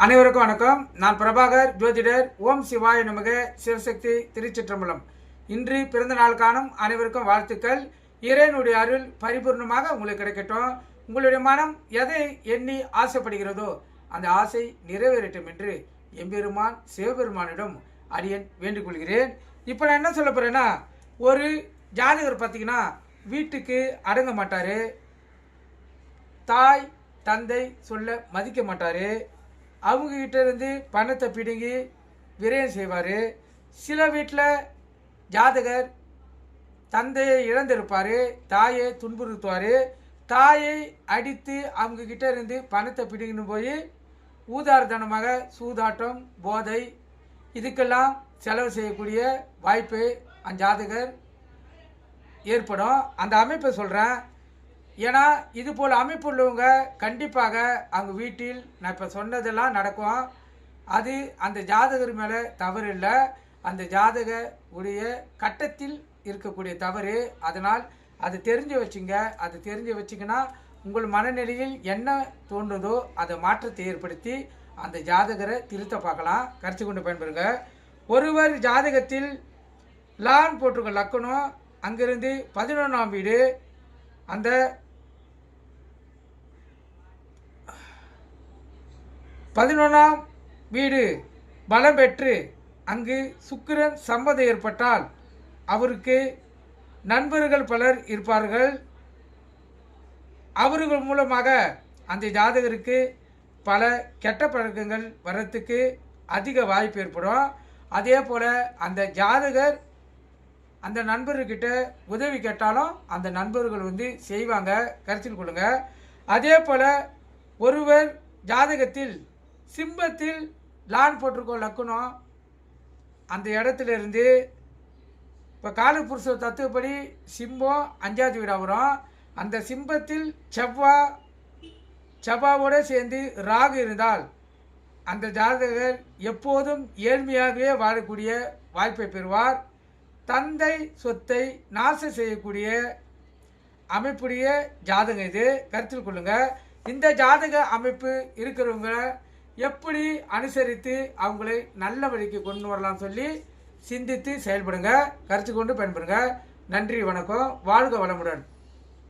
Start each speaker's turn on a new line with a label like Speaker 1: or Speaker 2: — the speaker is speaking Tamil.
Speaker 1: அனைவருக்கும் வணக்கம். நான் பிரபாகர் ஜோதிடர். ஓம் சிவாய நமக. சிவசக்தி திருச்சிற்றம்பலம். இன்று பிறந்த நாள் காணும் அனைவருக்கும் வாழ்த்துக்கள். இறைவனுடைய அருள் பரிபூர்ணமாக உங்களுக்கு கிடைக்கட்டும். உங்களுடைய மனம் எதை எண்ணி ஆசைப்படுகிறதோ அந்த ஆசை நிறைவேறட்டும் என்று எம்பெருமான் சிவபெருமானிடம் அடியன் வேண்டிக் கொள்கிறேன். இப்போ நான் என்ன சொல்ல போறேன்னா, ஒரு ஜாதகர் பார்த்தீங்கன்னா வீட்டுக்கு அடங்க மாட்டார், தாய் தந்தை சொல்ல மதிக்க மாட்டார், அவங்கக்கிட்ட இருந்து பணத்தை பிடுங்கி விரயம் செய்வார். சில வீட்டில் ஜாதகர் தந்தையை இழந்திருப்பார், தாயை துன்புறுத்துவார், தாயை அடித்து அவங்கக்கிட்ட இருந்து பணத்தை பிடிங்கன்னு போய் ஊதார்த்தனமாக சூதாட்டம் போதை இதுக்கெல்லாம் செலவு செய்யக்கூடிய வாய்ப்பு அந்த ஜாதகர் ஏற்படும். அந்த அமைப்பை சொல்கிறேன். ஏன்னா இது போல் அமைப்பு உள்ளவங்க கண்டிப்பாக அவங்க வீட்டில் நான் இப்போ சொன்னதெல்லாம் நடக்கும். அது அந்த ஜாதகர் மேலே தவறு இல்லை, அந்த ஜாதக உடைய கட்டத்தில் இருக்கக்கூடிய தவறு. அதனால் அது தெரிஞ்சு வச்சுங்க. அது தெரிஞ்சு வச்சிங்கன்னா உங்கள் மனநிலையில் என்ன தோன்றுதோ அதை மாற்றத்தை ஏற்படுத்தி அந்த ஜாதகரை திருத்த பார்க்கலாம். கருத்து கொண்டு பயன்பெறுங்க. ஒருவர் ஜாதகத்தில் லான் போட்டிருக்க லக்கணம், அங்கிருந்து 11ஆம் வீடு, அந்த 11ஆம் வீடு பலம் பெற்று அங்கு சுக்கிரன் சம்மதம் ஏற்பட்டால் அவருக்கு நண்பர்கள் பலர் இருப்பார்கள். அவர்கள் மூலமாக அந்த ஜாதகருக்கு பல கெட்ட பழக்கங்கள் வர்றதுக்கு அதிக வாய்ப்பு ஏற்படும். அதே போல் அந்த ஜாதகர் அந்த நண்பர்கிட்ட உதவி கேட்டாலும் அந்த நண்பர்கள் செய்வாங்க. கருத்தில் கொள்ளுங்க. அதே போல் ஒருவர் ஜாதகத்தில் சிம்பத்தில் லான் போட்டிருக்கோம் லக்கணம், அந்த இடத்துல இருந்து இப்போ காலபுருஷ தத்துவப்படி சிம்பம் 5ஆவது வீடாக வரும். அந்த சிம்பத்தில் செவ்வாவோடு சேர்ந்து ராகு இருந்தால் அந்த ஜாதகர் எப்போதும் ஏழ்மையாகவே வாழக்கூடிய வாய்ப்பை பெறுவார். தந்தை சொத்தை நாசம் செய்யக்கூடிய அமைப்புடைய ஜாதகம் இது. கருத்தில் கொள்ளுங்க. இந்த ஜாதக அமைப்பு இருக்கிறவங்க எப்படி அனுசரித்து அவங்களை நல்ல வழிக்கு கொண்டு வரலாம் சொல்லி சிந்தித்து செயல்படுங்க. கருத்து கொண்டு பயன்படுங்க. நன்றி, வணக்கம். வாழ்க வளமுடன்.